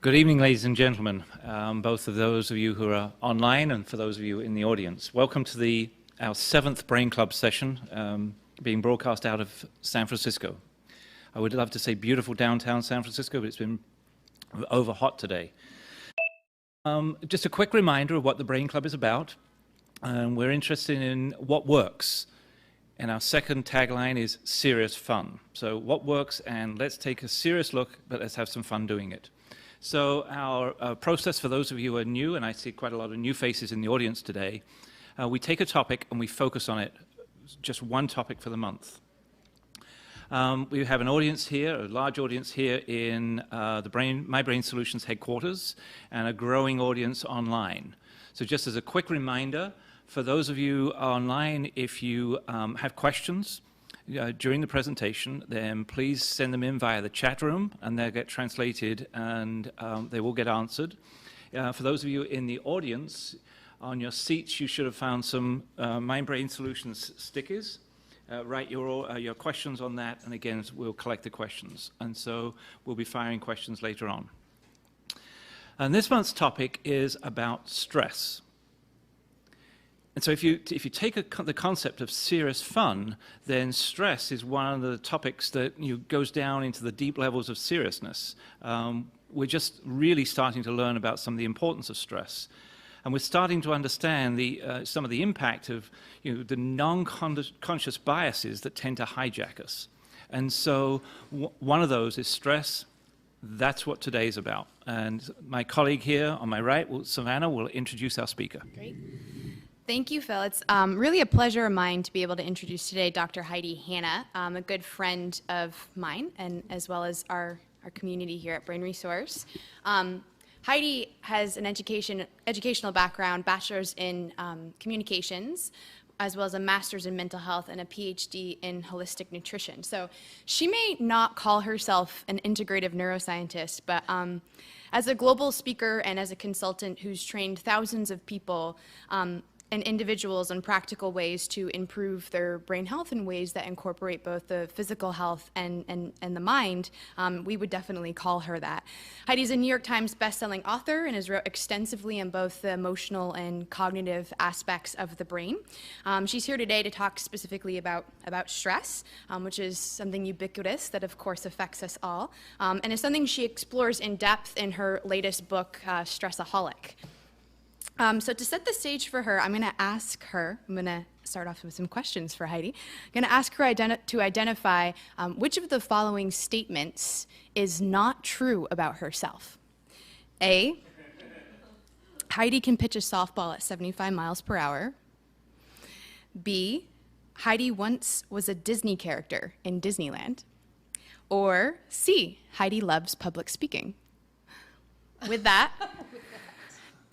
Good evening, ladies and gentlemen, both of those of you who are online and for those of you in the audience. Welcome to our 7th Brain Club session, being broadcast out of San Francisco. I would love to say beautiful downtown San Francisco, but it's been over hot today. Just a quick reminder of what the Brain Club is about. We're interested in what works. And our second tagline is serious fun. So what works, and let's take a serious look, but let's have some fun doing it. So our process, for those of you who are new, and I see quite a lot of new faces in the audience today, we take a topic and we focus on it, just one topic for the month. We have an audience here, a large audience here in the MyBrainSolutions headquarters, and a growing audience online. So just as a quick reminder, for those of you online, if you have questions during the presentation, then please send them in via the chat room, and they'll get translated and they will get answered. For those of you in the audience, on your seats you should have found some MyBrainSolutions stickers. Write your questions on that, and again, we'll collect the questions. And so we'll be firing questions later on. And this month's topic is about stress. And so if you take the concept of serious fun, then stress is one of the topics that goes down into the deep levels of seriousness. We're just really starting to learn about some of the importance of stress. And we're starting to understand some of the impact of the non-conscious biases that tend to hijack us. And so one of those is stress. That's what today's about. And my colleague here on my right, Savannah, will introduce our speaker. Great. Thank you, Phil. It's really a pleasure of mine to be able to introduce today Dr. Heidi Hanna, a good friend of mine, and as well as our community here at Brain Resource. Heidi has an educational background, bachelor's in communications, as well as a master's in mental health and a PhD in holistic nutrition. So she may not call herself an integrative neuroscientist, but as a global speaker and as a consultant who's trained thousands of people and individuals in practical ways to improve their brain health in ways that incorporate both the physical health and the mind, we would definitely call her that. Heidi's a New York Times bestselling author and has wrote extensively on both the emotional and cognitive aspects of the brain. She's here today to talk specifically about stress, which is something ubiquitous that of course affects us all, and is something she explores in depth in her latest book, Stressaholic. So to set the stage for her, I'm going to start off with some questions for Heidi. I'm going to ask her to identify which of the following statements is not true about herself. A, Heidi can pitch a softball at 75 miles per hour. B, Heidi once was a Disney character in Disneyland. Or C, Heidi loves public speaking. With that,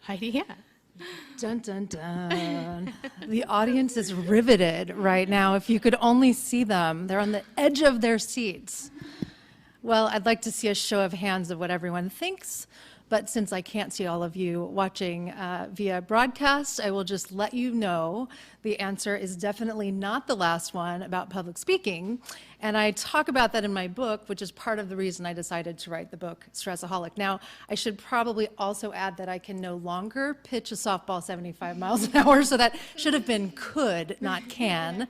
Heidi Hanna. Dun, dun, dun. The audience is riveted right now. If you could only see them, they're on the edge of their seats. Well, I'd like to see a show of hands of what everyone thinks, but since I can't see all of you watching via broadcast, I will just let you know the answer is definitely not the last one about public speaking. And I talk about that in my book, which is part of the reason I decided to write the book, Stressaholic. Now, I should probably also add that I can no longer pitch a softball 75 miles an hour, so that should have been could, not can.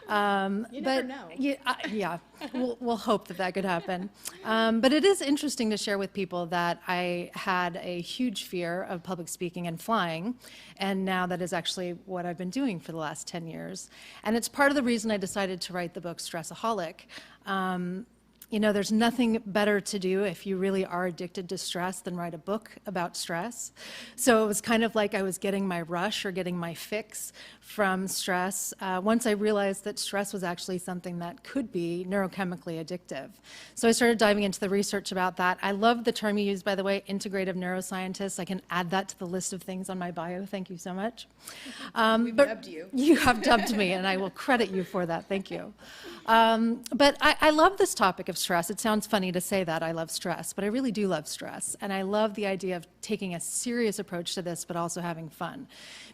You never know. Yeah, we'll hope that could happen. But it is interesting to share with people that I had a huge fear of public speaking and flying, and now that is actually what I've been doing for the last 10 years. And it's part of the reason I decided to write the book Stressaholic. There's nothing better to do if you really are addicted to stress than write a book about stress. So it was kind of like I was getting my rush or getting my fix from stress once I realized that stress was actually something that could be neurochemically addictive. So I started diving into the research about that. I love the term you used, by the way, integrative neuroscientist. I can add that to the list of things on my bio. Thank you so much. We've dubbed you. You have dubbed me, and I will credit you for that. Thank you. But I love this topic of stress. It sounds funny to say that I love stress, but I really do love stress. And I love the idea of taking a serious approach to this, but also having fun.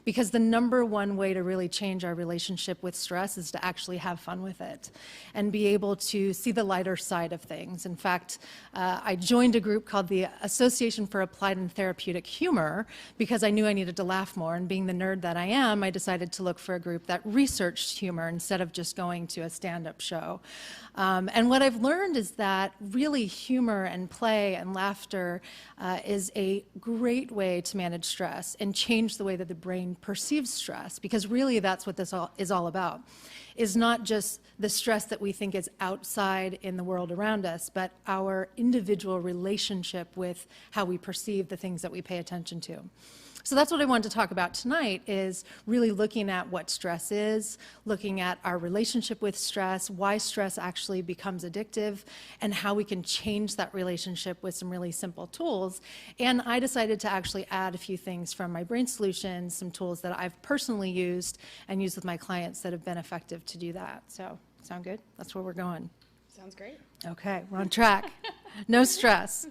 Because the number one way to really change our relationship with stress is to actually have fun with it and be able to see the lighter side of things. In fact, I joined a group called the Association for Applied and Therapeutic Humor because I knew I needed to laugh more. And being the nerd that I am, I decided to look for a group that researched humor instead of just going to a stand-up show. And what I've learned is that really humor and play and laughter is a great way to manage stress and change the way that the brain perceives stress, because really that's what this is all about, is not just the stress that we think is outside in the world around us, but our individual relationship with how we perceive the things that we pay attention to. So that's what I wanted to talk about tonight, is really looking at what stress is, looking at our relationship with stress, why stress actually becomes addictive, and how we can change that relationship with some really simple tools. And I decided to actually add a few things from MyBrainSolutions, some tools that I've personally used and used with my clients that have been effective to do that. So, sound good? That's where we're going. Sounds great. Okay, we're on track. No stress.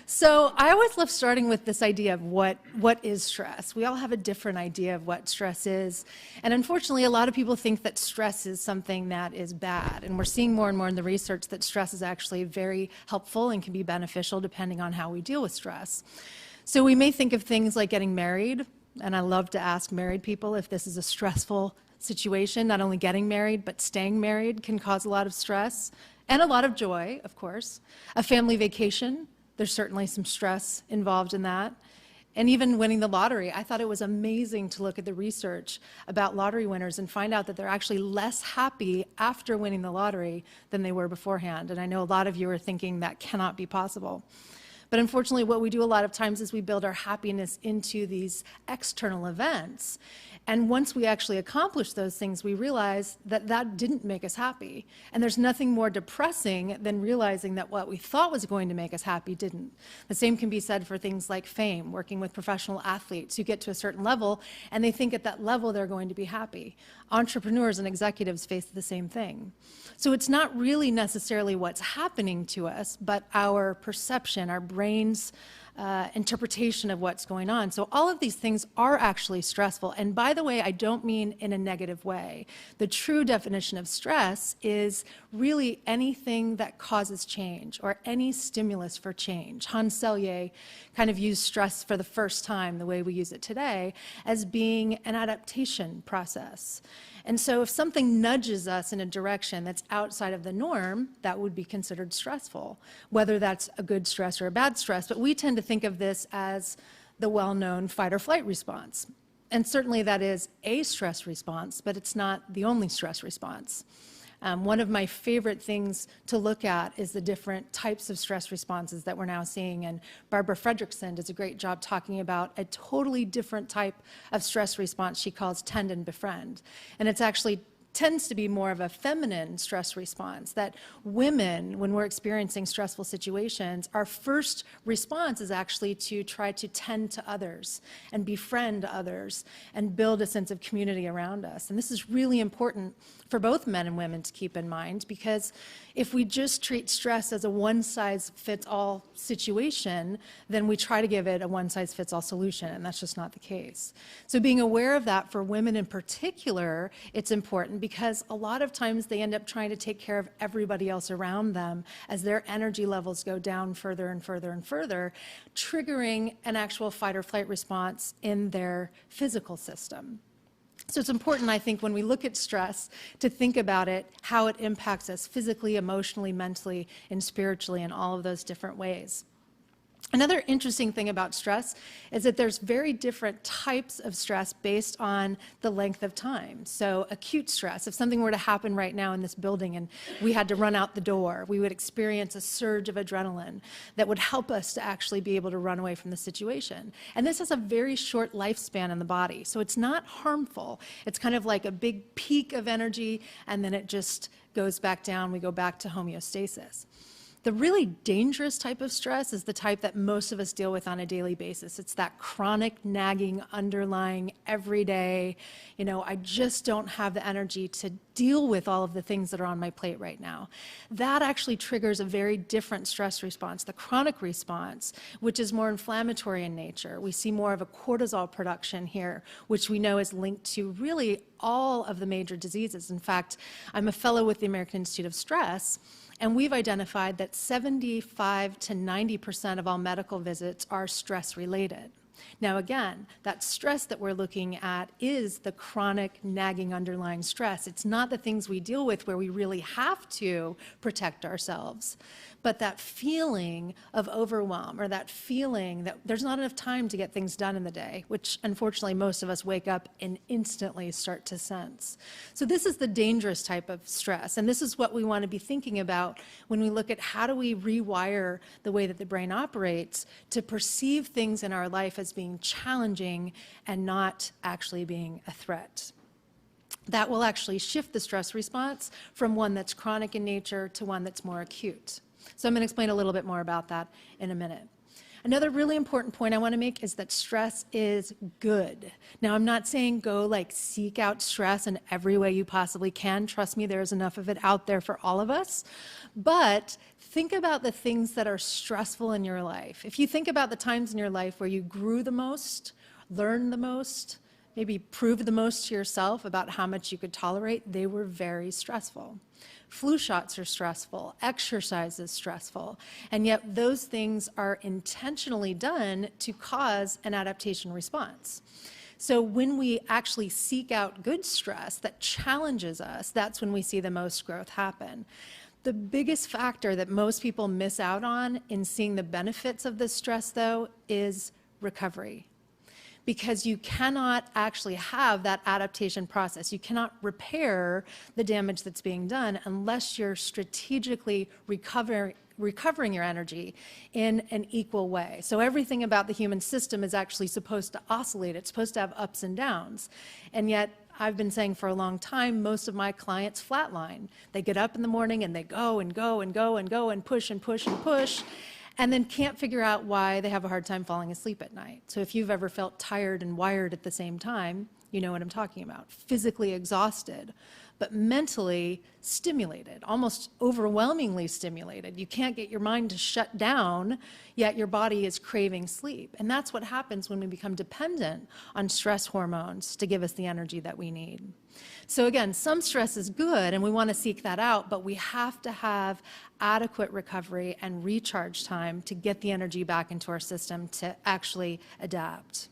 So I always love starting with this idea of what is stress. We all have a different idea of what stress is. And unfortunately, a lot of people think that stress is something that is bad. And we're seeing more and more in the research that stress is actually very helpful and can be beneficial depending on how we deal with stress. So we may think of things like getting married. And I love to ask married people if this is a stressful situation. Not only getting married, but staying married can cause a lot of stress and a lot of joy, of course. A family vacation. There's certainly some stress involved in that. And even winning the lottery. I thought it was amazing to look at the research about lottery winners and find out that they're actually less happy after winning the lottery than they were beforehand. And I know a lot of you are thinking that cannot be possible. But unfortunately, what we do a lot of times is we build our happiness into these external events. And once we actually accomplish those things, we realize that that didn't make us happy. And there's nothing more depressing than realizing that what we thought was going to make us happy didn't. The same can be said for things like fame, working with professional athletes who get to a certain level, and they think at that level they're going to be happy. Entrepreneurs and executives face the same thing. So it's not really necessarily what's happening to us, but our perception, our brain's interpretation of what's going on. So all of these things are actually stressful. And by the way, I don't mean in a negative way. The true definition of stress is really anything that causes change or any stimulus for change. Hans Selye kind of used stress for the first time, the way we use it today, as being an adaptation process. And so if something nudges us in a direction that's outside of the norm, that would be considered stressful, whether that's a good stress or a bad stress. But we tend to think of this as the well-known fight or flight response. And certainly that is a stress response, but it's not the only stress response. One of my favorite things to look at is the different types of stress responses that we're now seeing. And Barbara Fredrickson does a great job talking about a totally different type of stress response she calls tend and befriend. And it's actually tends to be more of a feminine stress response, that women, when we're experiencing stressful situations, our first response is actually to try to tend to others and befriend others and build a sense of community around us. And this is really important for both men and women to keep in mind, because if we just treat stress as a one-size-fits-all situation, then we try to give it a one-size-fits-all solution, and that's just not the case. So being aware of that for women in particular, it's important, because a lot of times they end up trying to take care of everybody else around them as their energy levels go down further and further and further, triggering an actual fight or flight response in their physical system. So it's important, I think, when we look at stress, to think about it, how it impacts us physically, emotionally, mentally, and spiritually in all of those different ways. Another interesting thing about stress is that there's very different types of stress based on the length of time. So acute stress, if something were to happen right now in this building and we had to run out the door, we would experience a surge of adrenaline that would help us to actually be able to run away from the situation. And this has a very short lifespan in the body, so it's not harmful. It's kind of like a big peak of energy, and then it just goes back down. We go back to homeostasis. The really dangerous type of stress is the type that most of us deal with on a daily basis. It's that chronic, nagging, underlying, everyday, I just don't have the energy to deal with all of the things that are on my plate right now. That actually triggers a very different stress response, the chronic response, which is more inflammatory in nature. We see more of a cortisol production here, which we know is linked to really all of the major diseases. In fact, I'm a fellow with the American Institute of Stress, and we've identified that 75 to 90% of all medical visits are stress-related. Now again, that stress that we're looking at is the chronic, nagging, underlying stress. It's not the things we deal with where we really have to protect ourselves, but that feeling of overwhelm, or that feeling that there's not enough time to get things done in the day, which unfortunately most of us wake up and instantly start to sense. So this is the dangerous type of stress, and this is what we want to be thinking about when we look at how do we rewire the way that the brain operates to perceive things in our life as being challenging and not actually being a threat. That will actually shift the stress response from one that's chronic in nature to one that's more acute. So I'm going to explain a little bit more about that in a minute. Another really important point I want to make is that stress is good. Now, I'm not saying go seek out stress in every way you possibly can. Trust me, there's enough of it out there for all of us. But think about the things that are stressful in your life. If you think about the times in your life where you grew the most, learned the most, maybe proved the most to yourself about how much you could tolerate, they were very stressful. Flu shots are stressful, exercise is stressful, and yet those things are intentionally done to cause an adaptation response. So when we actually seek out good stress that challenges us, that's when we see the most growth happen. The biggest factor that most people miss out on in seeing the benefits of this stress, though, is recovery. Because you cannot actually have that adaptation process. You cannot repair the damage that's being done unless you're strategically recovering your energy in an equal way. So everything about the human system is actually supposed to oscillate. It's supposed to have ups and downs. And yet, I've been saying for a long time, most of my clients flatline. They get up in the morning and they go and go and go and go and push and push and push, and then can't figure out why they have a hard time falling asleep at night. So if you've ever felt tired and wired at the same time, you know what I'm talking about. Physically exhausted, but mentally stimulated, almost overwhelmingly stimulated. You can't get your mind to shut down, yet your body is craving sleep. And that's what happens when we become dependent on stress hormones to give us the energy that we need. So again, some stress is good and we want to seek that out, but we have to have adequate recovery and recharge time to get the energy back into our system to actually adapt.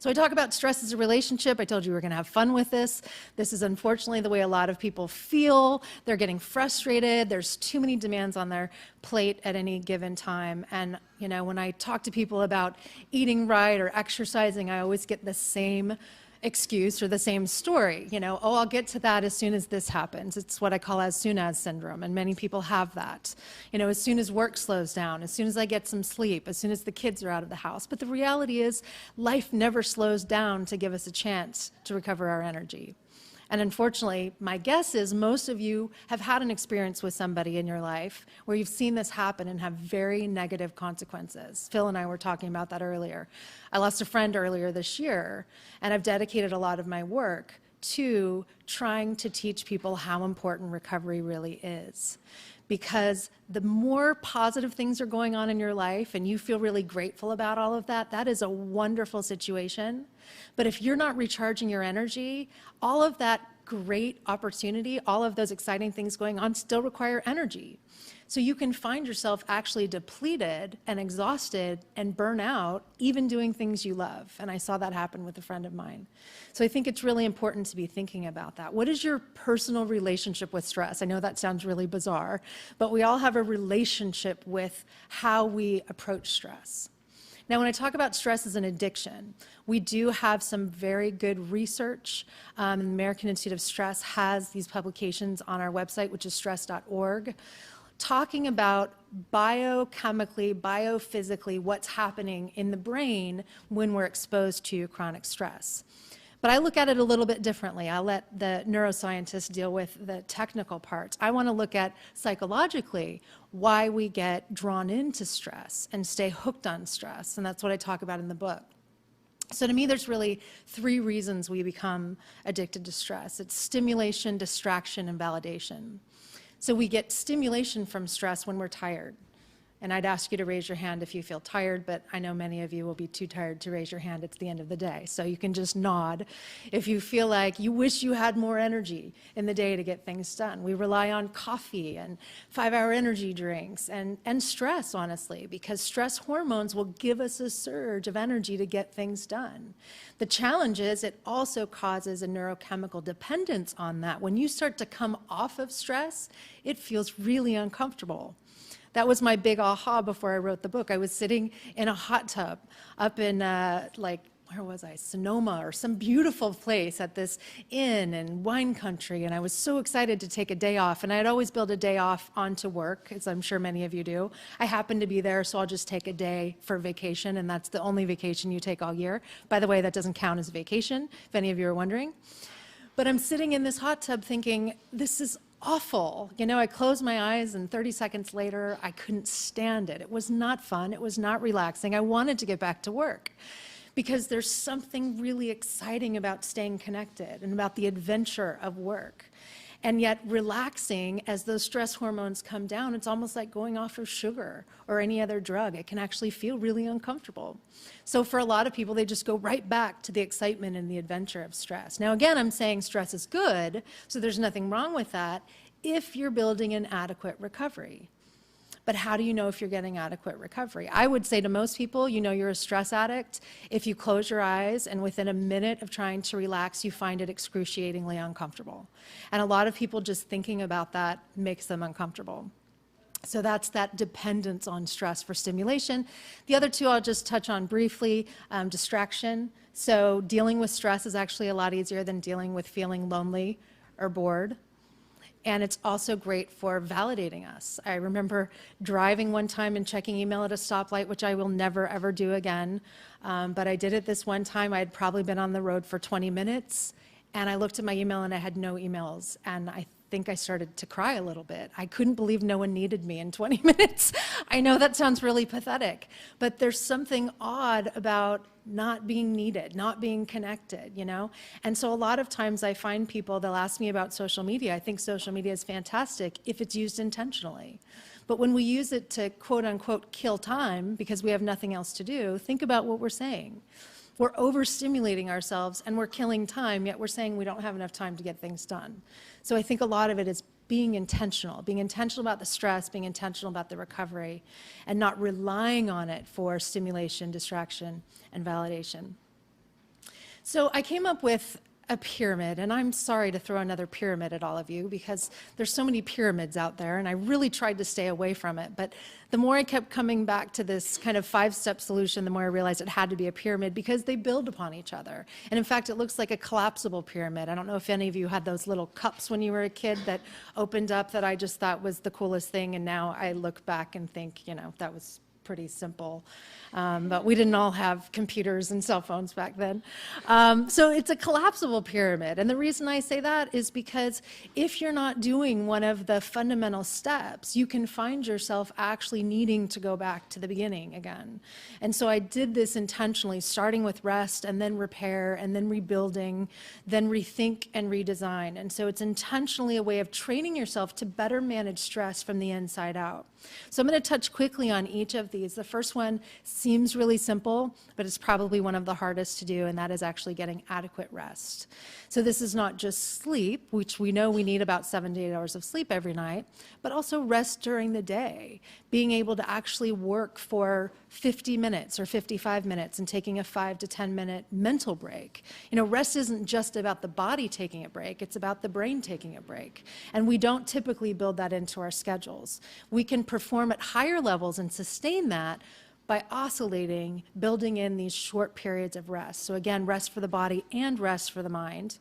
So I talk about stress as a relationship. I told you we were going to have fun with this. This is unfortunately the way a lot of people feel. They're getting frustrated. There's too many demands on their plate at any given time. And when I talk to people about eating right or exercising, I always get the same excuse or the same story. Oh, I'll get to that as soon as this happens. It's what I call as soon as syndrome, and many people have that. As soon as work slows down, as soon as I get some sleep, as soon as the kids are out of the house. But the reality is life never slows down to give us a chance to recover our energy. And unfortunately, my guess is most of you have had an experience with somebody in your life where you've seen this happen and have very negative consequences. Phil and I were talking about that earlier. I lost a friend earlier this year, and I've dedicated a lot of my work to trying to teach people how important recovery really is. Because the more positive things are going on in your life and you feel really grateful about all of that, that is a wonderful situation. But if you're not recharging your energy, all of that great opportunity, all of those exciting things going on still require energy. So you can find yourself actually depleted and exhausted and burn out, even doing things you love. And I saw that happen with a friend of mine. So I think it's really important to be thinking about that. What is your personal relationship with stress? I know that sounds really bizarre, but we all have a relationship with how we approach stress. Now, when I talk about stress as an addiction, we do have some very good research. The American Institute of Stress has these publications on our website, which is stress.org, talking about biochemically, biophysically, what's happening in the brain when we're exposed to chronic stress. But I look at it a little bit differently. I'll let the neuroscientists deal with the technical parts. I want to look at psychologically, why we get drawn into stress and stay hooked on stress. And that's what I talk about in the book. So to me, there's really 3 reasons we become addicted to stress. It's stimulation, distraction, and validation. So we get stimulation from stress when we're tired. And I'd ask you to raise your hand if you feel tired, but I know many of you will be too tired to raise your hand. It's the end of the day. So you can just nod if you feel like you wish you had more energy in the day to get things done. We rely on coffee and 5-hour energy drinks and stress, honestly, because stress hormones will give us a surge of energy to get things done. The challenge is it also causes a neurochemical dependence on that. When you start to come off of stress, it feels really uncomfortable. That was my big aha before I wrote the book. I was sitting in a hot tub up in where was I? Sonoma or some beautiful place at this inn in wine country, and I was so excited to take a day off. And I had always built a day off onto work, as I'm sure many of you do. I happened to be there, so I'll just take a day for vacation, and that's the only vacation you take all year. By the way, that doesn't count as a vacation, if any of you are wondering. But I'm sitting in this hot tub thinking, this is awful. You know, I closed my eyes and 30 seconds later, I couldn't stand it. It was not fun. It was not relaxing. I wanted to get back to work because there's something really exciting about staying connected and about the adventure of work. And yet relaxing, as those stress hormones come down, it's almost like going off of sugar or any other drug. It can actually feel really uncomfortable. So for a lot of people, they just go right back to the excitement and the adventure of stress. Now, again, I'm saying stress is good, so there's nothing wrong with that if you're building an adequate recovery. But how do you know if you're getting adequate recovery? I would say to most people, you know you're a stress addict if you close your eyes and within a minute of trying to relax, you find it excruciatingly uncomfortable. And a lot of people just thinking about that makes them uncomfortable. So that's that dependence on stress for stimulation. The other 2 I'll just touch on briefly, distraction. So dealing with stress is actually a lot easier than dealing with feeling lonely or bored. And it's also great for validating us. I remember driving one time and checking email at a stoplight, which I will never, ever do again. But I did it this one time. I had probably been on the road for 20 minutes. And I looked at my email and I had no emails. And I think I started to cry a little bit. I couldn't believe no one needed me in 20 minutes. I know that sounds really pathetic, but there's something odd about not being needed, not being connected, you know? And so a lot of times I find people, they'll ask me about social media. I think social media is fantastic if it's used intentionally. But when we use it to quote unquote kill time because we have nothing else to do, think about what we're saying. We're overstimulating ourselves and we're killing time, yet we're saying we don't have enough time to get things done. So I think a lot of it is being intentional about the stress, being intentional about the recovery, and not relying on it for stimulation, distraction, and validation. So I came up with a pyramid, and I'm sorry to throw another pyramid at all of you because there's so many pyramids out there, and I really tried to stay away from it. But the more I kept coming back to this kind of 5-step solution, the more I realized it had to be a pyramid because they build upon each other. And in fact, it looks like a collapsible pyramid. I don't know if any of you had those little cups when you were a kid that opened up that I just thought was the coolest thing, and now I look back and think, you know, that was pretty simple. But we didn't all have computers and cell phones back then. So it's a collapsible pyramid. And the reason I say that is because if you're not doing one of the fundamental steps, you can find yourself actually needing to go back to the beginning again. And so I did this intentionally, starting with rest and then repair and then rebuilding, then rethink and redesign. And so it's intentionally a way of training yourself to better manage stress from the inside out. So I'm going to touch quickly on each of these. The first one seems really simple, but it's probably one of the hardest to do, and that is actually getting adequate rest. So this is not just sleep, which we know we need about 7 to 8 hours of sleep every night, but also rest during the day, being able to actually work for 50 minutes or 55 minutes and taking a 5 to 10 minute mental break. You know, rest isn't just about the body taking a break, it's about the brain taking a break. And we don't typically build that into our schedules. We can perform at higher levels and sustain that by oscillating, building in these short periods of rest. So again, rest for the body and rest for the mind.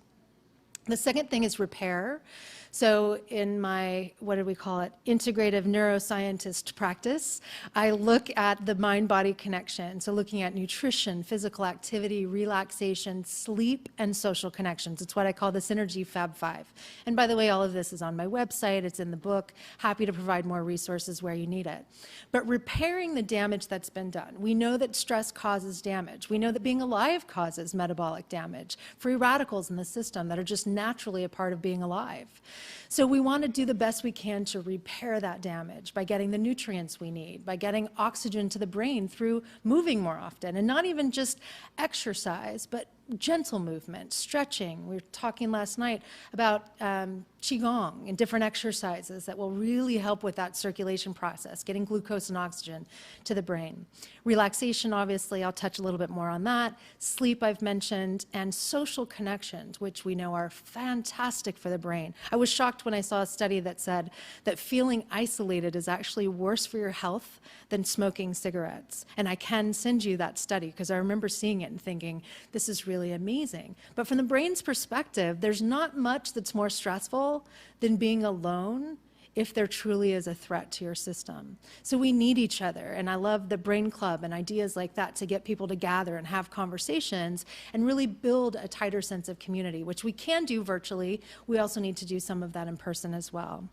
The second thing is repair. So in my, what do we call it, integrative neuroscientist practice, I look at the mind-body connection. So looking at nutrition, physical activity, relaxation, sleep, and social connections. It's what I call the Synergy Fab Five. And by the way, all of this is on my website. It's in the book. Happy to provide more resources where you need it. But repairing the damage that's been done. We know that stress causes damage. We know that being alive causes metabolic damage. Free radicals in the system that are just naturally a part of being alive. So we want to do the best we can to repair that damage by getting the nutrients we need, by getting oxygen to the brain through moving more often, and not even just exercise, but gentle movement, stretching. We were talking last night about Qigong and different exercises that will really help with that circulation process, getting glucose and oxygen to the brain. Relaxation, obviously, I'll touch a little bit more on that. Sleep, I've mentioned, and social connections, which we know are fantastic for the brain. I was shocked when I saw a study that said that feeling isolated is actually worse for your health than smoking cigarettes. And I can send you that study because I remember seeing it and thinking, this is really amazing. But from the brain's perspective, there's not much that's more stressful than being alone if there truly is a threat to your system. So we need each other, and I love the Brain Club and ideas like that to get people to gather and have conversations and really build a tighter sense of community, which we can do virtually. We also need to do some of that in person as well.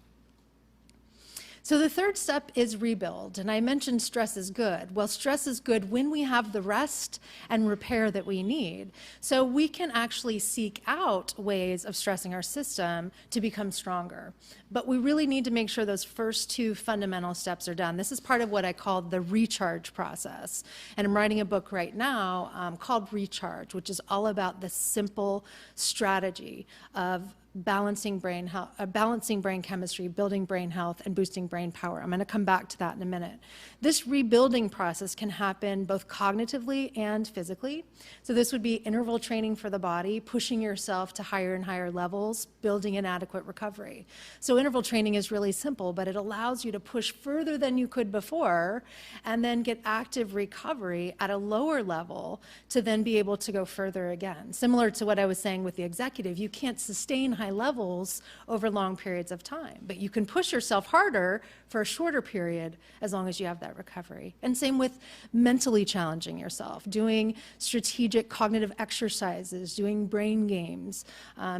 So the third step is rebuild, and I mentioned stress is good. Well, stress is good when we have the rest and repair that we need. So we can actually seek out ways of stressing our system to become stronger. But we really need to make sure those first two fundamental steps are done. This is part of what I call the recharge process. And I'm writing a book right now called Recharge, which is all about the simple strategy of balancing brain health, balancing brain chemistry, building brain health, and boosting brain power. I'm going to come back to that in a minute. This rebuilding process can happen both cognitively and physically. So this would be interval training for the body, pushing yourself to higher and higher levels, building an adequate recovery. So interval training is really simple, but it allows you to push further than you could before and then get active recovery at a lower level to then be able to go further again. Similar to what I was saying with the executive, you can't sustain high levels over long periods of time, but you can push yourself harder for a shorter period as long as you have that recovery. And same with mentally challenging yourself, doing strategic cognitive exercises, doing brain games,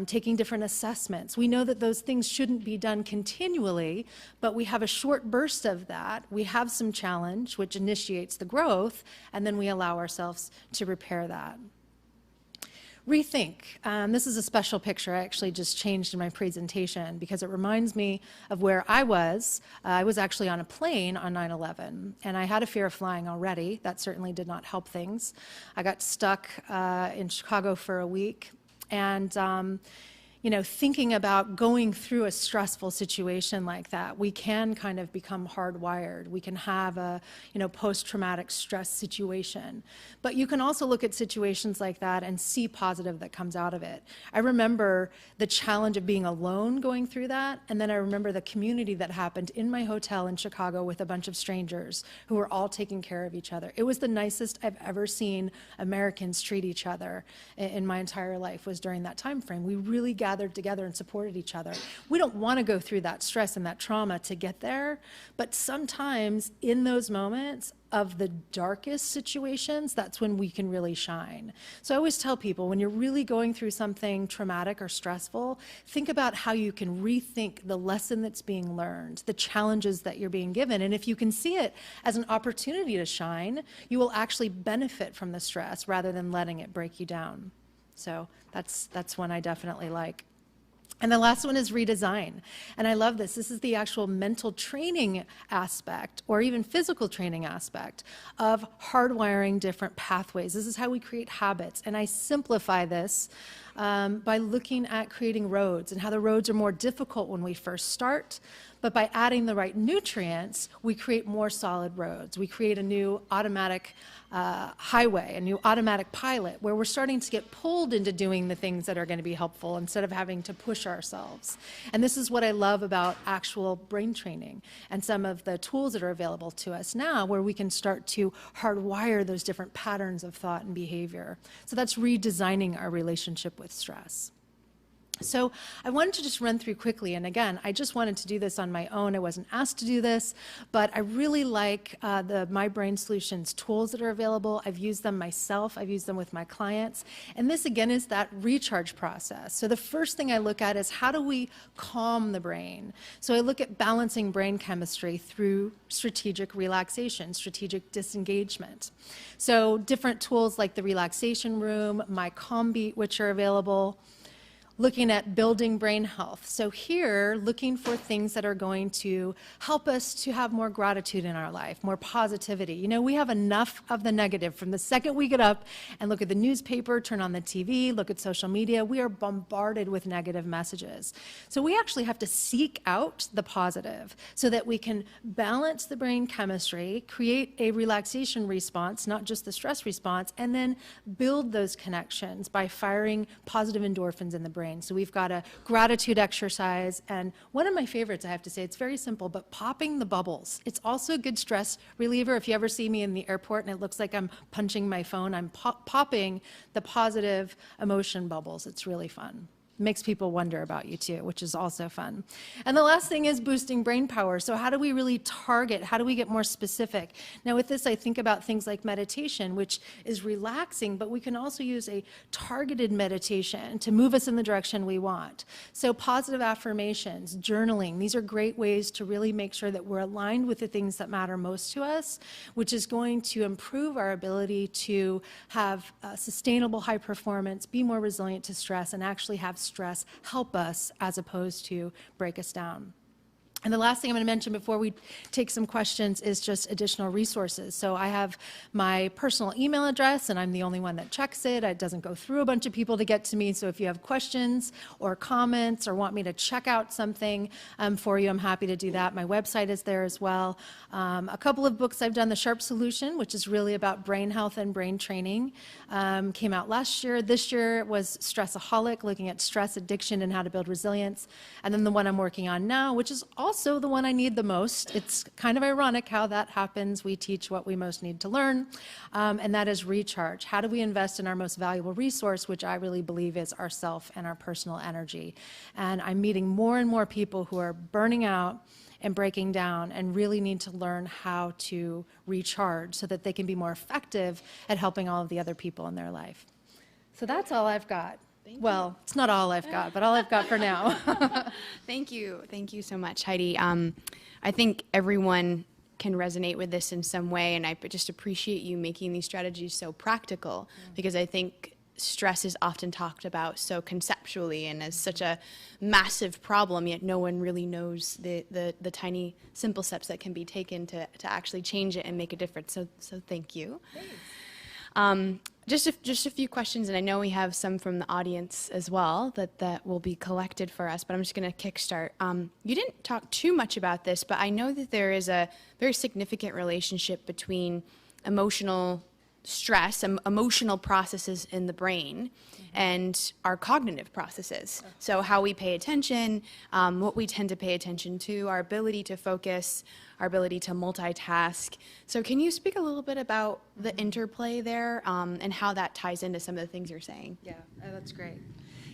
taking different assessments. We know that those things shouldn't be done continually, but we have a short burst of that. We have some challenge, which initiates the growth, and then we allow ourselves to repair that. Rethink. This is a special picture I actually just changed in my presentation because it reminds me of where I was. I was actually on a plane on 9/11, and I had a fear of flying already. That certainly did not help things. I got stuck in Chicago for a week, and you know, thinking about going through a stressful situation like that, we can kind of become hardwired. We can have a, you know, post-traumatic stress situation. But you can also look at situations like that and see positive that comes out of it. I remember the challenge of being alone going through that, and then I remember the community that happened in my hotel in Chicago with a bunch of strangers who were all taking care of each other. It was the nicest I've ever seen Americans treat each other in my entire life, was during that time frame. We really gathered together and supported each other. We don't want to go through that stress and that trauma to get there, but sometimes in those moments of the darkest situations, that's when we can really shine. So I always tell people, when you're really going through something traumatic or stressful, think about how you can rethink the lesson that's being learned, the challenges that you're being given. And if you can see it as an opportunity to shine, you will actually benefit from the stress rather than letting it break you down. So that's one I definitely like. And the last one is redesign. And I love this. This is the actual mental training aspect, or even physical training aspect, of hardwiring different pathways. This is how we create habits. And I simplify this by looking at creating roads and how the roads are more difficult when we first start. But by adding the right nutrients, we create more solid roads. We create a new automatic highway, a new automatic pilot, where we're starting to get pulled into doing the things that are going to be helpful instead of having to push ourselves. And this is what I love about actual brain training and some of the tools that are available to us now, where we can start to hardwire those different patterns of thought and behavior. So that's redesigning our relationship with stress. So I wanted to just run through quickly, and again, I just wanted to do this on my own. I wasn't asked to do this, but I really like the MyBrainSolutions tools that are available. I've used them myself. I've used them with my clients. And this, again, is that recharge process. So the first thing I look at is how do we calm the brain? So I look at balancing brain chemistry through strategic relaxation, strategic disengagement. So different tools like the relaxation room, my Calm Beat, which are available. Looking at building brain health. So here, looking for things that are going to help us to have more gratitude in our life, more positivity. You know, we have enough of the negative. From the second we get up and look at the newspaper, turn on the TV, look at social media, we are bombarded with negative messages. So we actually have to seek out the positive so that we can balance the brain chemistry, create a relaxation response, not just the stress response, and then build those connections by firing positive endorphins in the brain. So we've got a gratitude exercise, and one of my favorites, I have to say, it's very simple, but popping the bubbles. It's also a good stress reliever. If you ever see me in the airport and it looks like I'm punching my phone, I'm popping the positive emotion bubbles. It's really fun. Makes people wonder about you too, which is also fun. And the last thing is boosting brain power. So how do we really target? How do we get more specific? Now with this, I think about things like meditation, which is relaxing, but we can also use a targeted meditation to move us in the direction we want. So positive affirmations, journaling, these are great ways to really make sure that we're aligned with the things that matter most to us, which is going to improve our ability to have sustainable high performance, be more resilient to stress, and actually have stress help us as opposed to break us down. And the last thing I'm going to mention before we take some questions is just additional resources. So I have my personal email address, and I'm the only one that checks it. It doesn't go through a bunch of people to get to me. So if you have questions or comments or want me to check out something for you, I'm happy to do that. My website is there as well. A couple of books I've done, The Sharp Solution, which is really about brain health and brain training, came out last year. This year was Stressaholic, looking at stress, addiction, and how to build resilience. And then the one I'm working on now, which is also the one I need the most. It's kind of ironic how that happens. We teach what we most need to learn, and that is recharge. How do we invest in our most valuable resource, which I really believe is ourself and our personal energy? And I'm meeting more and more people who are burning out and breaking down and really need to learn how to recharge so that they can be more effective at helping all of the other people in their life. So that's all I've got. Well, it's not all I've got, but all I've got for now. Thank you. Thank you so much, Heidi. I think everyone can resonate with this in some way, and I just appreciate you making these strategies so practical, because I think stress is often talked about so conceptually and as such a massive problem, yet no one really knows the tiny, simple steps that can be taken to actually change it and make a difference. So thank you. Just a few questions, and I know we have some from the audience as well that will be collected for us, but I'm just going to kickstart. You didn't talk too much about this, but I know that there is a very significant relationship between emotional stress and emotional processes in the brain and our cognitive processes. So how we pay attention, what we tend to pay attention to, our ability to focus, our ability to multitask. So can you speak a little bit about the interplay there and how that ties into some of the things you're saying? Yeah, that's great.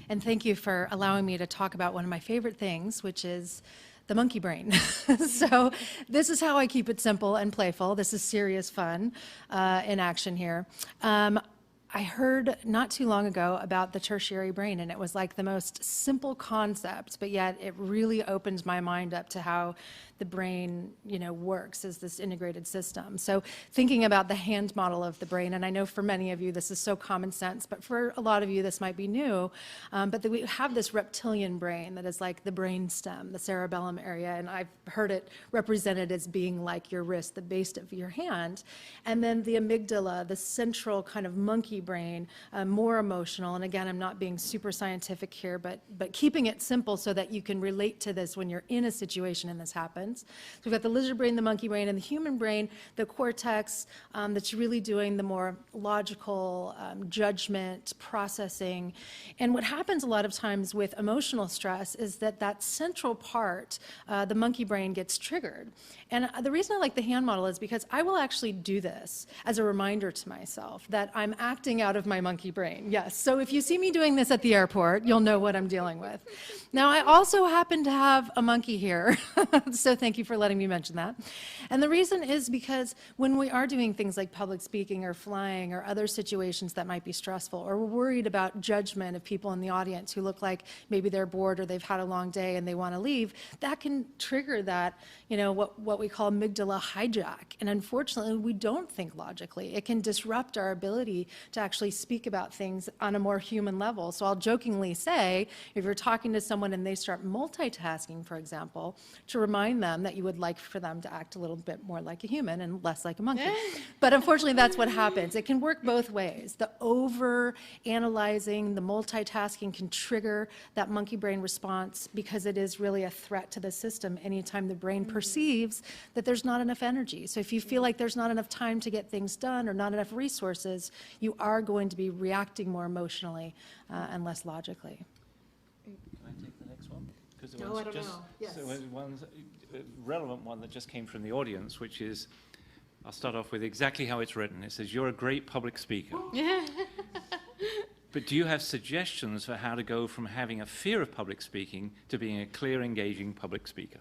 And thank you for allowing me to talk about one of my favorite things, which is the monkey brain. So this is how I keep it simple and playful. This is serious fun in action here. I heard not too long ago about the tertiary brain, and it was like the most simple concept, but yet it really opened my mind up to how the brain, works as this integrated system. So thinking about the hand model of the brain, and I know for many of you this is so common sense, but for a lot of you this might be new, but that we have this reptilian brain that is like the brain stem, the cerebellum area, and I've heard it represented as being like your wrist, the base of your hand, and then the amygdala, the central kind of monkey brain, more emotional, and again, I'm not being super scientific here, but keeping it simple so that you can relate to this when you're in a situation and this happens. brains. So we've got the lizard brain, the monkey brain, and the human brain, the cortex that's really doing the more logical judgment, processing. And what happens a lot of times with emotional stress is that that central part, the monkey brain, gets triggered. And the reason I like the hand model is because I will actually do this as a reminder to myself that I'm acting out of my monkey brain. Yes, so if you see me doing this at the airport, you'll know what I'm dealing with. Now, I also happen to have a monkey here, so thank you for letting me mention that. And the reason is because when we are doing things like public speaking or flying or other situations that might be stressful, or we're worried about judgment of people in the audience who look like maybe they're bored or they've had a long day and they want to leave, that can trigger that, you know, what we call amygdala hijack. And unfortunately, we don't think logically. It can disrupt our ability to actually speak about things on a more human level. So I'll jokingly say, if you're talking to someone and they start multitasking, for example, to remind them that you would like for them to act a little bit more like a human and less like a monkey. But unfortunately, that's what happens. It can work both ways. The over-analyzing, the multitasking can trigger that monkey brain response because it is really a threat to the system anytime the brain perceives that there's not enough energy. So if you feel like there's not enough time to get things done or not enough resources, you are going to be reacting more emotionally and less logically. Can I take the next one? Because No, I don't know. Yes. So one relevant one that just came from the audience, which is, I'll start off with exactly how it's written. It says, "You're a great public speaker." But do you have suggestions for how to go from having a fear of public speaking to being a clear, engaging public speaker?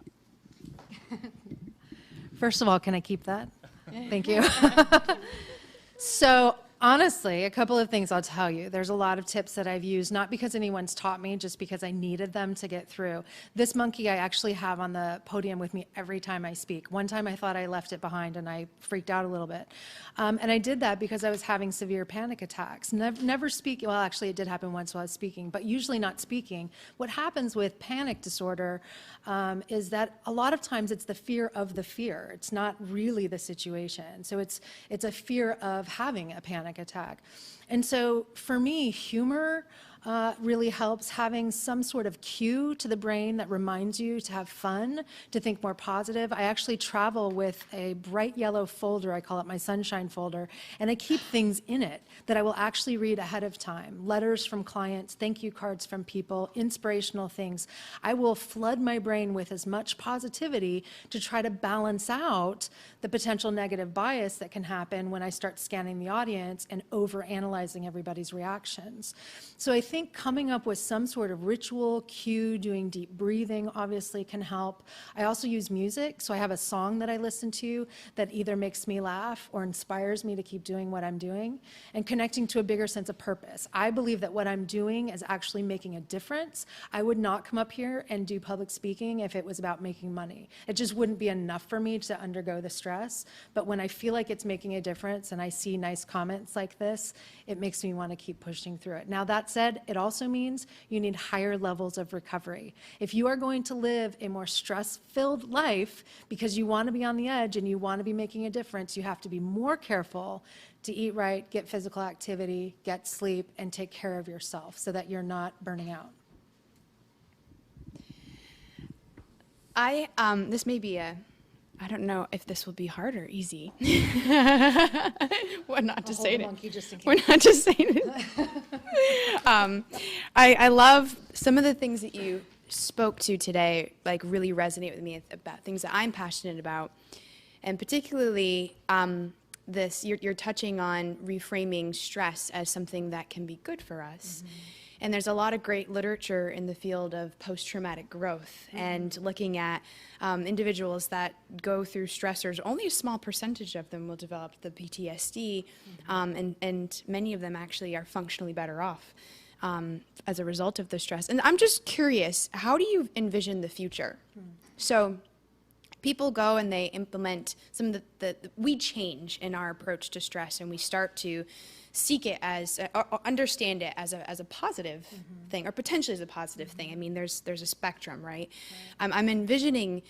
First of all, can I keep that? Thank you. So honestly, a couple of things I'll tell you. There's a lot of tips that I've used, not because anyone's taught me, just because I needed them to get through. This monkey I actually have on the podium with me every time I speak. One time I thought I left it behind and I freaked out a little bit. And I did that because I was having severe panic attacks. Never speaking, well, actually it did happen once while I was speaking, but usually not speaking. What happens with panic disorder is that a lot of times it's the fear of the fear. It's not really the situation. So it's a fear of having a panic attack. And so for me, humor really helps, having some sort of cue to the brain that reminds you to have fun, to think more positive. I actually travel with a bright yellow folder, I call it my sunshine folder, and I keep things in it that I will actually read ahead of time. Letters from clients, thank you cards from people, inspirational things. I will flood my brain with as much positivity to try to balance out the potential negative bias that can happen when I start scanning the audience and overanalyzing everybody's reactions. So I think coming up with some sort of ritual, cue, doing deep breathing obviously can help. I also use music, so I have a song that I listen to that either makes me laugh or inspires me to keep doing what I'm doing, and connecting to a bigger sense of purpose. I believe that what I'm doing is actually making a difference. I would not come up here and do public speaking if it was about making money. It just wouldn't be enough for me to undergo the stress, but when I feel like it's making a difference and I see nice comments like this, it makes me want to keep pushing through it. Now that said, it also means you need higher levels of recovery. If you are going to live a more stress-filled life because you want to be on the edge and you want to be making a difference, you have to be more careful to eat right, get physical activity, get sleep, and take care of yourself so that you're not burning out. This may be I don't know if this will be hard or easy. We're not just saying it. We're not just saying it. I love some of the things that you spoke to today, like really resonate with me about things that I'm passionate about. And particularly you're touching on reframing stress as something that can be good for us. Mm-hmm. And there's a lot of great literature in the field of post-traumatic growth, mm-hmm. and looking at individuals that go through stressors. Only a small percentage of them will develop the PTSD, mm-hmm. And many of them actually are functionally better off as a result of the stress. And I'm just curious, how do you envision the future? Mm-hmm. So people go and they implement some of we change in our approach to stress, and we start to seek it as, or understand it as a positive, mm-hmm. thing, or potentially as a positive, mm-hmm. thing. I mean, there's a spectrum, right? I'm envisioning,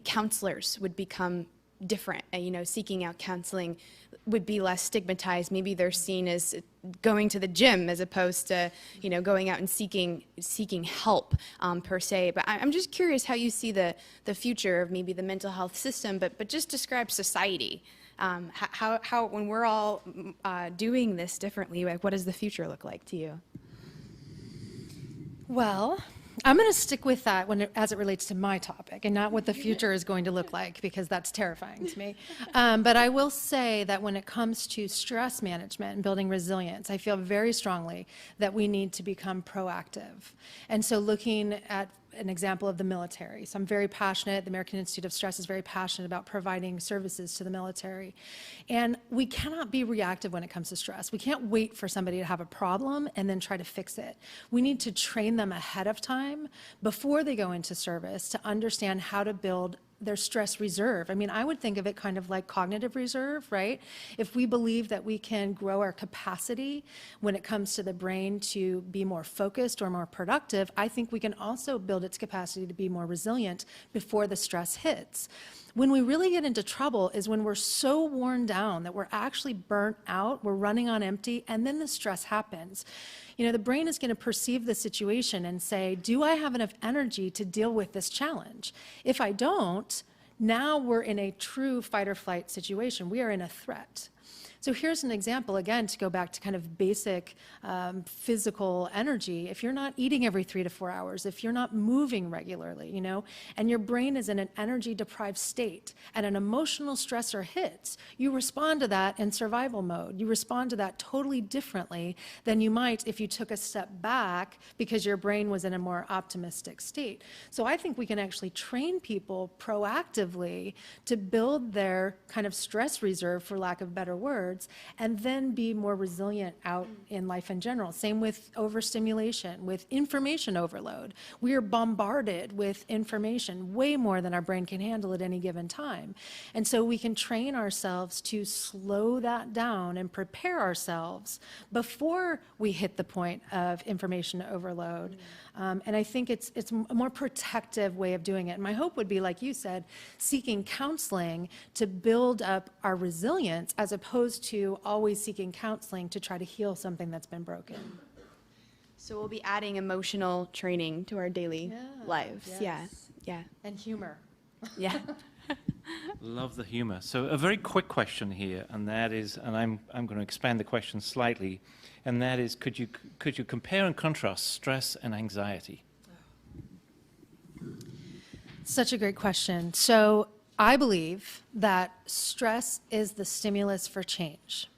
counselors would become different. Seeking out counseling would be less stigmatized. Maybe they're seen as going to the gym as opposed to, going out and seeking help per se. But I'm just curious how you see the future of maybe the mental health system, but just describe society. How when we're all doing this differently, like what does the future look like to you? Well, I'm going to stick with that as it relates to my topic and not what the future is going to look like, because that's terrifying to me. But I will say that when it comes to stress management and building resilience, I feel very strongly that we need to become proactive. And so looking at an example of the military. So I'm very passionate, the American Institute of Stress is very passionate about providing services to the military. And we cannot be reactive when it comes to stress. We can't wait for somebody to have a problem and then try to fix it. We need to train them ahead of time before they go into service to understand how to build their stress reserve. I mean, I would think of it kind of like cognitive reserve, right? If we believe that we can grow our capacity when it comes to the brain to be more focused or more productive, I think we can also build its capacity to be more resilient before the stress hits. When we really get into trouble is when we're so worn down that we're actually burnt out, we're running on empty, and then the stress happens. The brain is going to perceive the situation and say, do I have enough energy to deal with this challenge? If I don't, now we're in a true fight or flight situation. We are in a threat. So here's an example, again, to go back to kind of basic physical energy. If you're not eating every 3 to 4 hours, if you're not moving regularly, and your brain is in an energy-deprived state, and an emotional stressor hits, you respond to that in survival mode. You respond to that totally differently than you might if you took a step back because your brain was in a more optimistic state. So I think we can actually train people proactively to build their kind of stress reserve, for lack of better words, and then be more resilient out in life in general. Same with overstimulation, with information overload. We are bombarded with information way more than our brain can handle at any given time. And so we can train ourselves to slow that down and prepare ourselves before we hit the point of information overload. And I think it's a more protective way of doing it. And my hope would be, like you said, seeking counseling to build up our resilience as opposed to always seeking counseling to try to heal something that's been broken. So we'll be adding emotional training to our daily lives. Yes. Yeah. And humor. Yeah. Love the humor. So a very quick question here, and that is, and I'm going to expand the question slightly, and that is, could you compare and contrast stress and anxiety? Such a great question. So I believe that stress is the stimulus for change.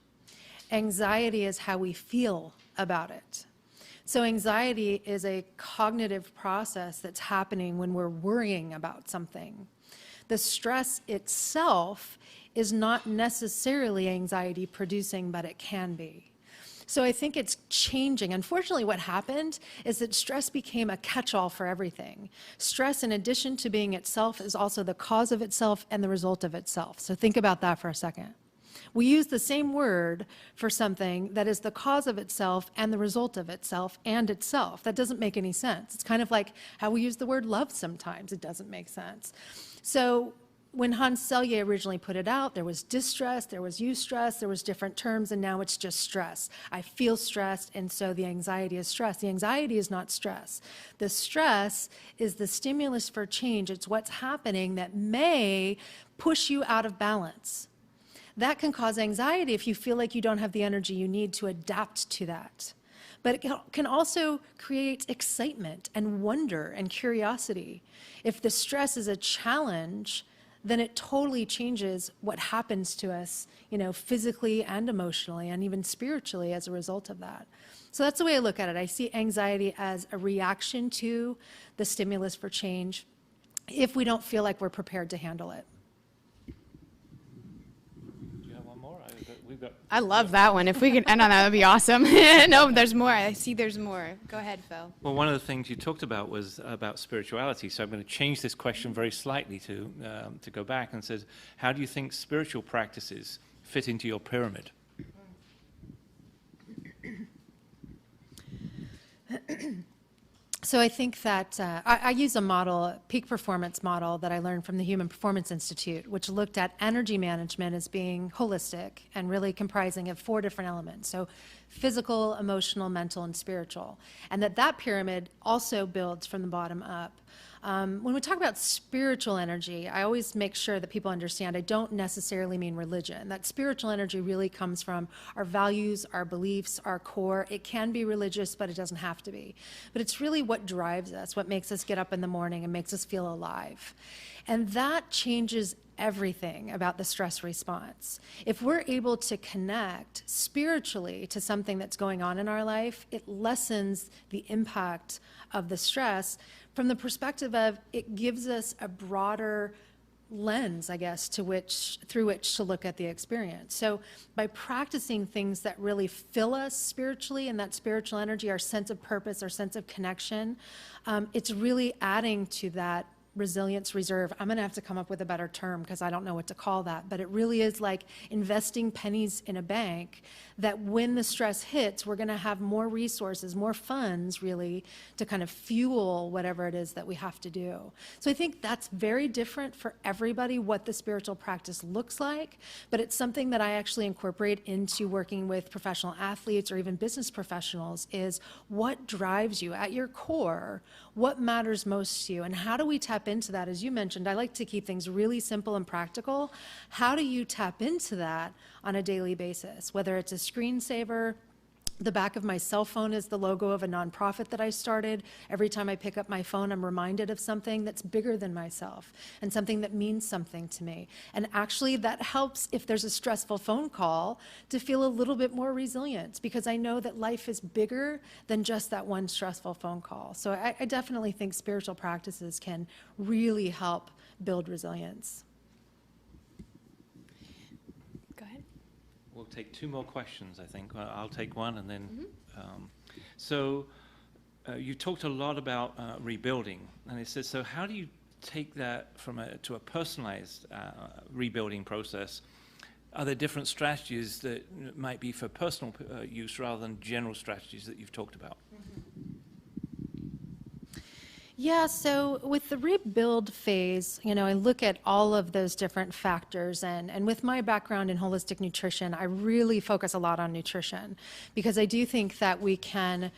Anxiety is how we feel about it. So anxiety is a cognitive process that's happening when we're worrying about something. The stress itself is not necessarily anxiety producing, but it can be. So I think it's changing. Unfortunately, what happened is that stress became a catch-all for everything. Stress, in addition to being itself, is also the cause of itself and the result of itself. So think about that for a second. We use the same word for something that is the cause of itself and the result of itself and itself. That doesn't make any sense. It's kind of like how we use the word love sometimes. It doesn't make sense. So when Hans Selye originally put it out, there was distress, there was eustress, there was different terms, and now it's just stress. I feel stressed, and so the anxiety is stress. The anxiety is not stress. The stress is the stimulus for change. It's what's happening that may push you out of balance. That can cause anxiety if you feel like you don't have the energy you need to adapt to that. But it can also create excitement and wonder and curiosity. If the stress is a challenge, then it totally changes what happens to us, physically and emotionally and even spiritually as a result of that. So that's the way I look at it. I see anxiety as a reaction to the stimulus for change if we don't feel like we're prepared to handle it. Do you have one more? We've got. I love that one. If we could end on that, that'd be awesome. No, there's more. I see there's more. Go ahead, Phil. Well, one of the things you talked about was about spirituality. So I'm going to change this question very slightly to go back and says, how do you think spiritual practices fit into your pyramid? So I think that I use a model, a peak performance model that I learned from the Human Performance Institute, which looked at energy management as being holistic and really comprising of 4 different elements. So physical, emotional, mental, and spiritual. And that pyramid also builds from the bottom up. When we talk about spiritual energy, I always make sure that people understand I don't necessarily mean religion. That spiritual energy really comes from our values, our beliefs, our core. It can be religious, but it doesn't have to be. But it's really what drives us, what makes us get up in the morning and makes us feel alive. And that changes everything about the stress response. If we're able to connect spiritually to something that's going on in our life, it lessens the impact of the stress from the perspective of it gives us a broader lens, I guess, through which to look at the experience. So by practicing things that really fill us spiritually and that spiritual energy, our sense of purpose, our sense of connection, it's really adding to that resilience reserve. I'm going to have to come up with a better term because I don't know what to call that, but it really is like investing pennies in a bank that when the stress hits, we're going to have more resources, more funds really to kind of fuel whatever it is that we have to do. So I think that's very different for everybody what the spiritual practice looks like, but it's something that I actually incorporate into working with professional athletes or even business professionals is what drives you at your core, what matters most to you, and how do we tap into that? As you mentioned, I like to keep things really simple and practical. How do you tap into that on a daily basis? Whether it's a screensaver, the back of my cell phone is the logo of a nonprofit that I started. Every time I pick up my phone, I'm reminded of something that's bigger than myself and something that means something to me. And actually that helps if there's a stressful phone call to feel a little bit more resilient because I know that life is bigger than just that one stressful phone call. So I definitely think spiritual practices can really help build resilience. We'll take 2 more questions, I think. I'll take one and then... So you talked a lot about rebuilding. And it says, so how do you take that to a personalized rebuilding process? Are there different strategies that might be for personal use rather than general strategies that you've talked about? Yeah, so with the rebuild phase, I look at all of those different factors, and with my background in holistic nutrition, I really focus a lot on nutrition because I do think that we can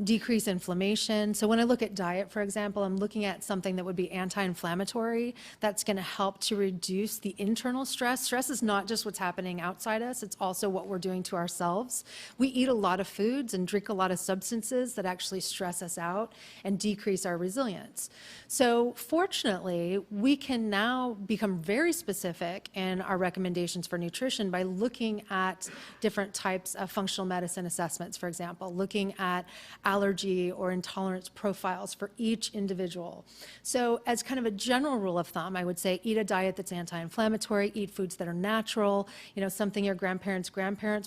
decrease inflammation. So when I look at diet, for example, I'm looking at something that would be anti-inflammatory that's going to help to reduce the internal stress. Stress is not just what's happening outside us, it's also what we're doing to ourselves. We eat a lot of foods and drink a lot of substances that actually stress us out and decrease our resilience. So fortunately, we can now become very specific in our recommendations for nutrition by looking at different types of functional medicine assessments, for example, looking at allergy or intolerance profiles for each individual. So as kind of a general rule of thumb, I would say eat a diet that's anti-inflammatory, eat foods that are natural, something your grandparents'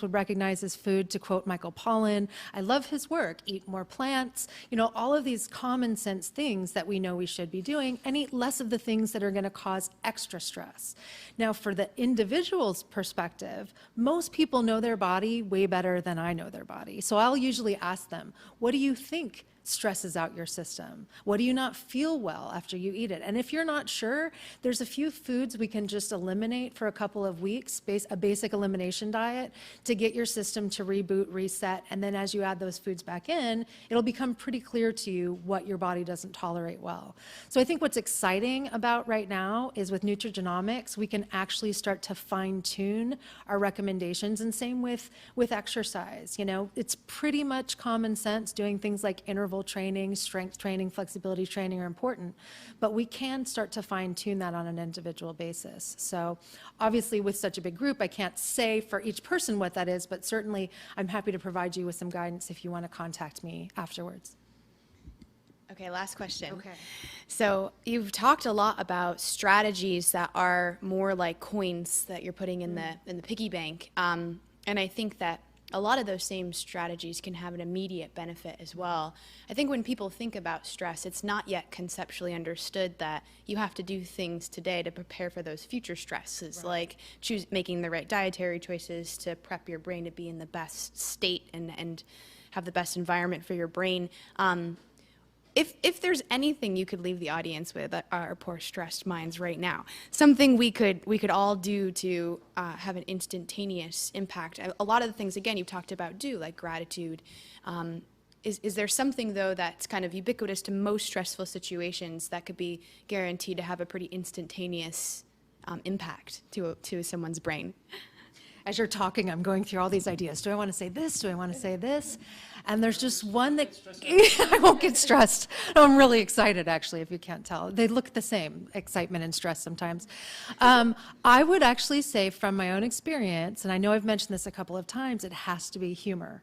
would recognize as food, to quote Michael Pollan. I love his work. Eat more plants, all of these common sense things that we know we should be doing, and eat less of the things that are going to cause extra stress. Now, for the individual's perspective, most people know their body way better than I know their body. So I'll usually ask them, what do you think stresses out your system? What do you not feel well after you eat it? And if you're not sure, there's a few foods we can just eliminate for a couple of weeks, a basic elimination diet to get your system to reboot, reset, and then as you add those foods back in, it'll become pretty clear to you what your body doesn't tolerate well. So I think what's exciting about right now is with nutrigenomics, we can actually start to fine-tune our recommendations, and same with exercise. It's pretty much common sense. Doing things like interval training, strength training, flexibility training are important, but we can start to fine-tune that on an individual basis. So obviously with such a big group, I can't say for each person what that is, but certainly I'm happy to provide you with some guidance if you want to contact me afterwards. Okay, last question. Okay. So you've talked a lot about strategies that are more like coins that you're putting in the piggy bank, and I think that a lot of those same strategies can have an immediate benefit as well. I think when people think about stress, it's not yet conceptually understood that you have to do things today to prepare for those future stresses, right. Like making the right dietary choices to prep your brain to be in the best state and have the best environment for your brain. if there's anything you could leave the audience with, our poor stressed minds right now, something we could all do to have an instantaneous impact. A lot of the things, again, you've talked about like gratitude. Is there something, though, that's kind of ubiquitous to most stressful situations that could be guaranteed to have a pretty instantaneous impact to someone's brain? As you're talking, I'm going through all these ideas. Do I want to say this? Do I want to say this? And there's just one that I won't get stressed. No, I'm really excited, actually, if you can't tell. They look the same, excitement and stress sometimes. I would actually say from my own experience, and I know I've mentioned this a couple of times, it has to be humor.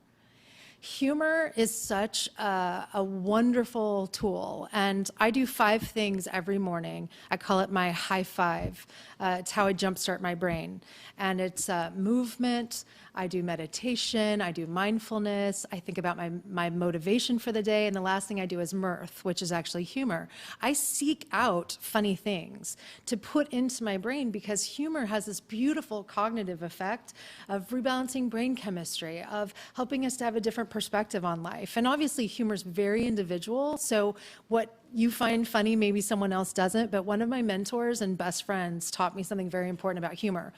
Humor is such a wonderful tool, and I do 5 things every morning. I call it my high 5. It's how I jumpstart my brain, and it's movement. I do meditation, I do mindfulness, I think about my motivation for the day, and the last thing I do is mirth, which is actually humor. I seek out funny things to put into my brain because humor has this beautiful cognitive effect of rebalancing brain chemistry, of helping us to have a different perspective on life. And obviously humor is very individual, so what you find funny, maybe someone else doesn't, but one of my mentors and best friends taught me something very important about humor.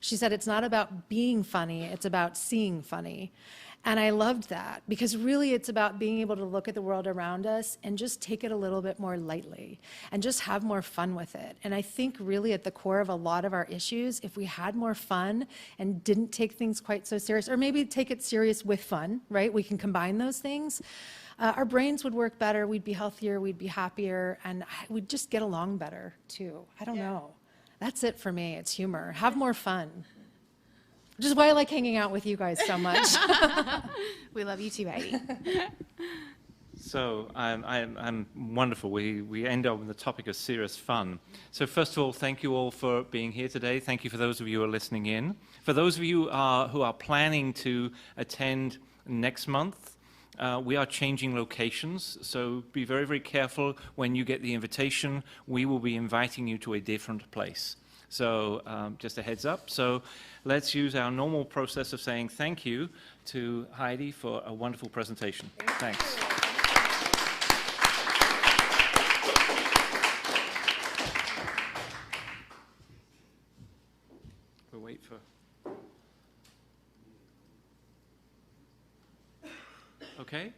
She said, it's not about being funny, it's about seeing funny. And I loved that because really it's about being able to look at the world around us and just take it a little bit more lightly and just have more fun with it. And I think really at the core of a lot of our issues, if we had more fun and didn't take things quite so serious, or maybe take it serious with fun, right? We can combine those things. Our brains would work better, we'd be healthier, we'd be happier, and we'd just get along better too. I don't know. That's it for me, it's humor. Have more fun. Which is why I like hanging out with you guys so much. We love you too, Heidi. So I'm wonderful. We end up with the topic of serious fun. So first of all, thank you all for being here today. Thank you for those of you who are listening in. For those of you who are planning to attend next month, we are changing locations, so be very, very careful when you get the invitation. We will be inviting you to a different place. So just a heads up. So let's use our normal process of saying thank you to Heidi for a wonderful presentation. Thanks. We'll wait for... Okay.